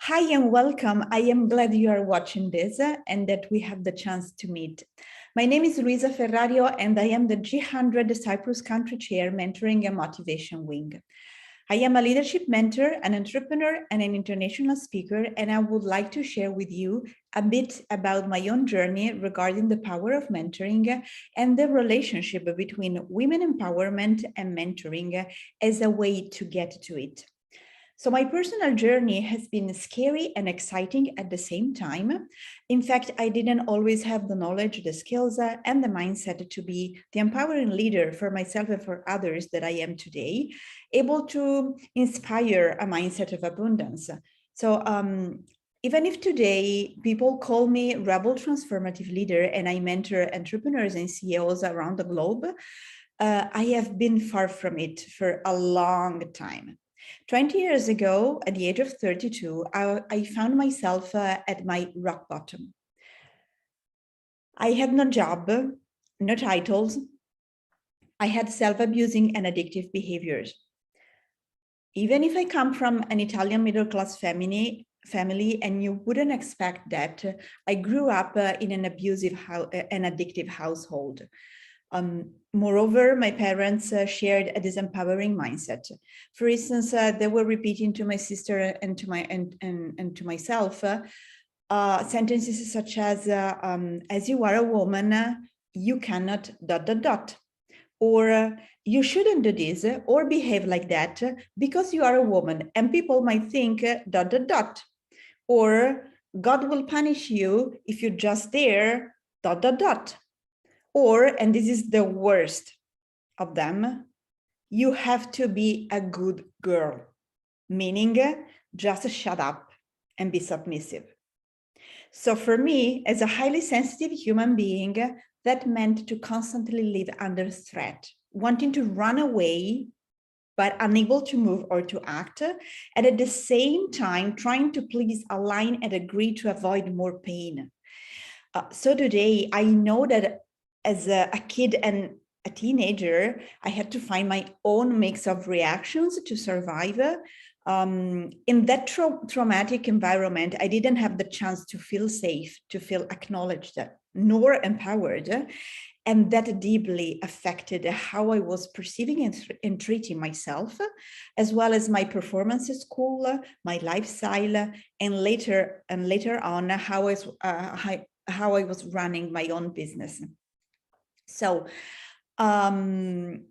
Hi and welcome. I am glad you are watching this and that we have the chance to meet. My name is Luisa Ferrario and I am the G100 Cyprus Country Chair Mentoring and Motivation Wing. I am a leadership mentor, an entrepreneur and an international speaker, and I would like to share with you a bit about my own journey regarding the power of mentoring and the relationship between women empowerment and mentoring as a way to get to it. So my personal journey has been scary and exciting at the same time. In fact, I didn't always have the knowledge, the skills, and the mindset to be the empowering leader for myself and for others that I am today, able to inspire a mindset of abundance. So even if today people call me rebel transformative leader and I mentor entrepreneurs and CEOs around the globe, I have been far from it for a long time. 20 years ago, at the age of 32, I found myself at my rock bottom. I had no job, no titles. I had self-abusing and addictive behaviors. Even if I come from an Italian middle-class family, and you wouldn't expect that, I grew up in an abusive and addictive household. Moreover, my parents shared a disempowering mindset. For instance, they were repeating to my sister and to myself sentences such as you are a woman, you cannot ... or you shouldn't do this or behave like that because you are a woman and people might think ... or God will punish you if you just dare ... Or, and this is the worst of them, you have to be a good girl, meaning just shut up and be submissive. So for me, as a highly sensitive human being, that meant to constantly live under threat, wanting to run away, but unable to move or to act, and at the same time trying to please, align, and agree to avoid more pain. So today, I know that as a kid and a teenager, I had to find my own mix of reactions to survive. In that traumatic environment, I didn't have the chance to feel safe, to feel acknowledged, nor empowered. And that deeply affected how I was perceiving and treating myself, as well as my performance at school, my lifestyle, and later on, how I was running my own business. So, and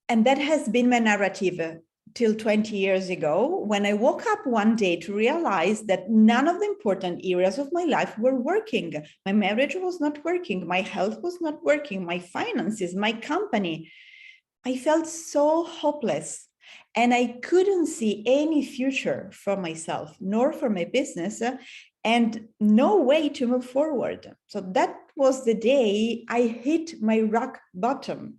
that has been my narrative till 20 years ago, when I woke up one day to realize that none of the important areas of my life were working. My marriage was not working, my health was not working, my finances, my company. I felt so hopeless and I couldn't see any future for myself, nor for my business, and no way to move forward. So that was the day I hit my rock bottom.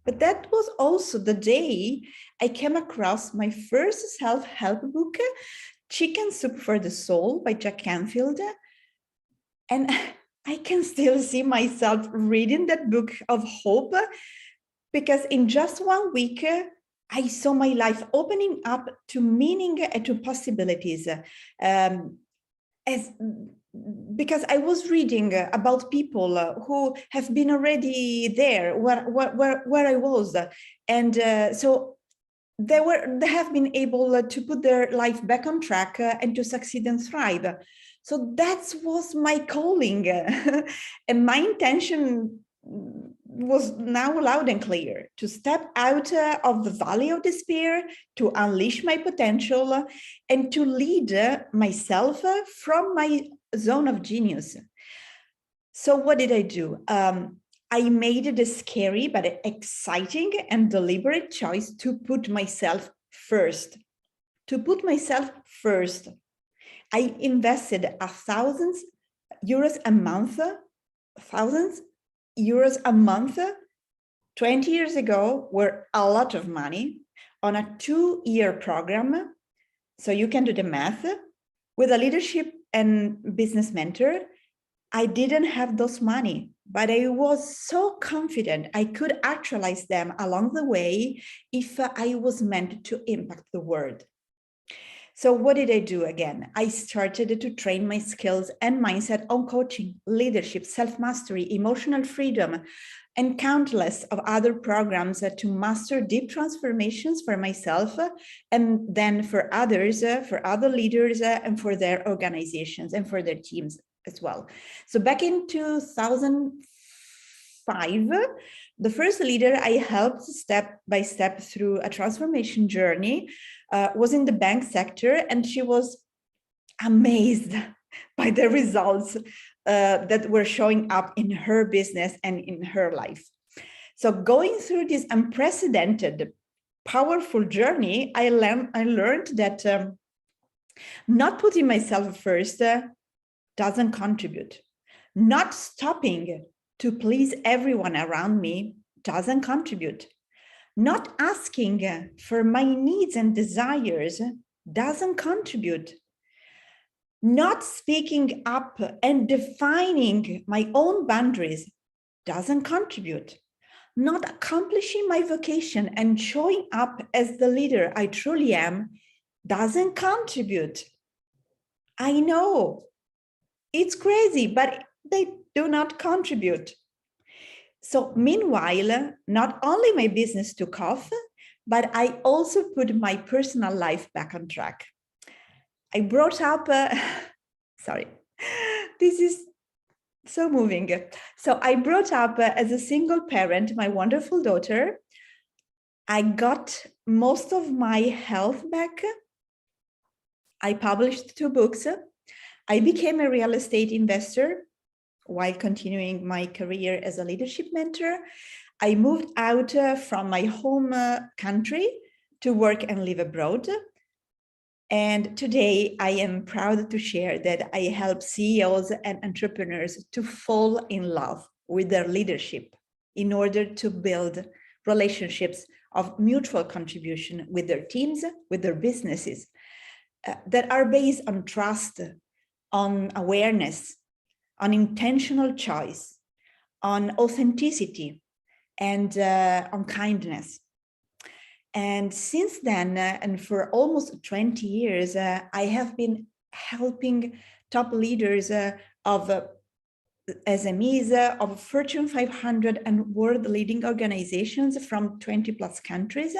But that was also the day I came across my first self-help book, Chicken Soup for the Soul by Jack Canfield. And I can still see myself reading that book of hope, because in just 1 week, I saw my life opening up to meaning and to possibilities. Because I was reading about people who have been already there where I was, and so they have been able to put their life back on track and to succeed and thrive. So that was my calling, and my intention was now loud and clear: to step out of the valley of despair, to unleash my potential, and to lead myself from my zone of genius. So what did I do? I made the scary but exciting and deliberate choice to put myself first. To put myself first. I invested €1,000 a month, €1,000 20 years ago were a lot of money, on a 2-year program. So you can do the math. With a leadership and business mentor, I didn't have those money, but I was so confident I could actualize them along the way if I was meant to impact the world. So what did I do again? I started to train my skills and mindset on coaching, leadership, self-mastery, emotional freedom, and countless of other programs to master deep transformations for myself and then for others, for other leaders, and for their organizations and for their teams as well. So back in 2005, the first leader I helped step by step through a transformation journey was in the bank sector, and she was amazed by the results that were showing up in her business and in her life. So going through this unprecedented, powerful journey, I learned that not putting myself first doesn't contribute. Not stopping to please everyone around me doesn't contribute. Not asking for my needs and desires doesn't contribute. Not speaking up and defining my own boundaries doesn't contribute. Not accomplishing my vocation and showing up as the leader I truly am doesn't contribute. I know it's crazy, but they do not contribute. So meanwhile, not only my business took off, but I also put my personal life back on track. I brought up, sorry, this is so moving. So I brought up as a single parent, my wonderful daughter. I got most of my health back. I published 2 books. I became a real estate investor while continuing my career as a leadership mentor. I moved out from my home country to work and live abroad. And today I am proud to share that I help CEOs and entrepreneurs to fall in love with their leadership in order to build relationships of mutual contribution with their teams, with their businesses that are based on trust, on awareness, on intentional choice, on authenticity, and on kindness. And since then, and for almost 20 years, I have been helping top leaders of SMEs, of Fortune 500 and world-leading organizations from 20 plus countries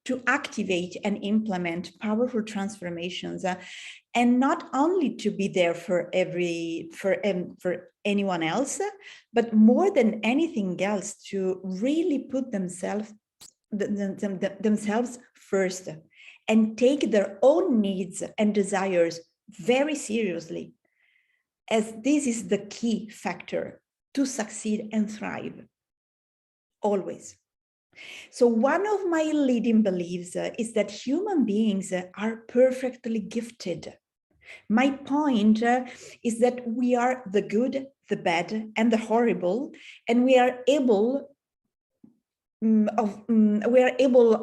to activate and implement powerful transformations, and not only to be there for anyone else, but more than anything else, to really put themselves first and take their own needs and desires very seriously, as this is the key factor to succeed and thrive, always. So one of my leading beliefs is that human beings are perfectly gifted. My point is that we are the good, the bad, and the horrible, and we are able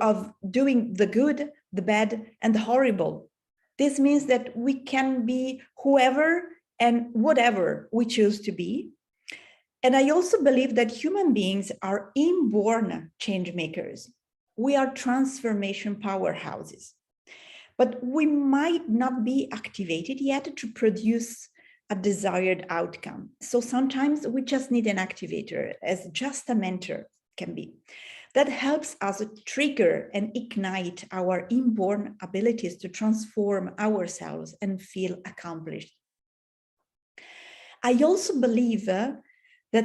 of doing the good, the bad, and the horrible. This means that we can be whoever and whatever we choose to be. And I also believe that human beings are inborn change makers. We are transformation powerhouses, but we might not be activated yet to produce a desired outcome. So sometimes we just need an activator, as just a mentor can be, that helps us trigger and ignite our inborn abilities to transform ourselves and feel accomplished. I also believe that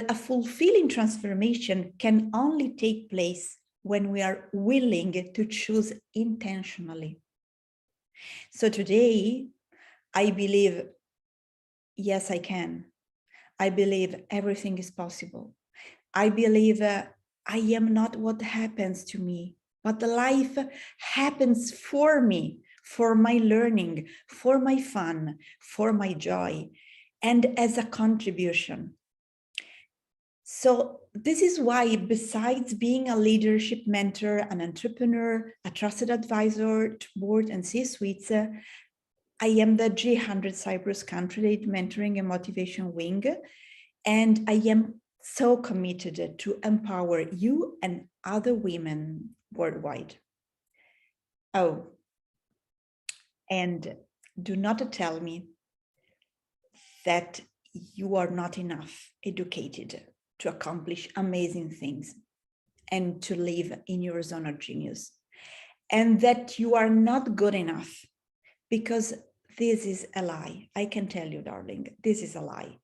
a fulfilling transformation can only take place when we are willing to choose intentionally. So today, I believe, yes, I can. I believe everything is possible. I believe I am not what happens to me, but life happens for me, for my learning, for my fun, for my joy, and as a contribution. So this is why, besides being a leadership mentor, an entrepreneur, a trusted advisor to board and C-suites, I am the G100 Cyprus Country Lead Mentoring and Motivation Wing, and I am so committed to empower you and other women worldwide. Oh, And do not tell me that you are not enough educated to accomplish amazing things and to live in your zone of genius, and that you are not good enough, because this is a lie. I can tell you, darling, this is a lie.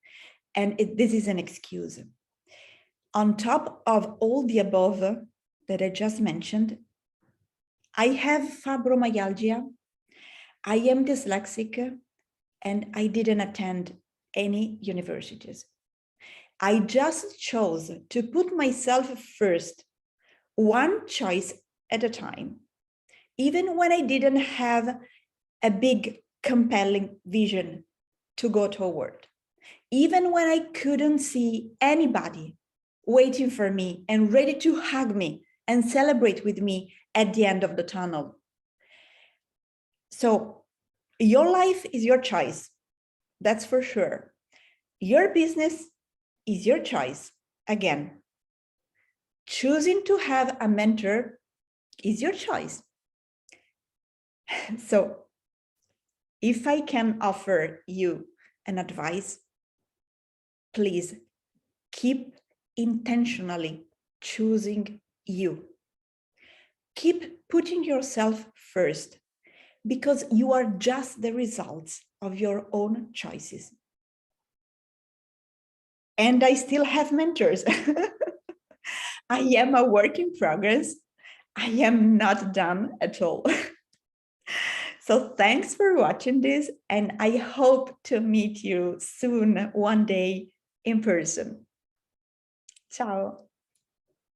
And this is an excuse. On top of all the above that I just mentioned, I have fibromyalgia, I am dyslexic, and I didn't attend any universities. I just chose to put myself first, one choice at a time, even when I didn't have a big, compelling vision to go toward, even when I couldn't see anybody waiting for me and ready to hug me and celebrate with me at the end of the tunnel. So your life is your choice, that's for sure. Your business is your choice. Again, choosing to have a mentor is your choice. So if I can offer you an advice, please keep intentionally choosing you. Keep putting yourself first, because you are just the results of your own choices. And I still have mentors. I am a work in progress. I am not done at all. So thanks for watching this, and I hope to meet you soon, one day in person. Ciao.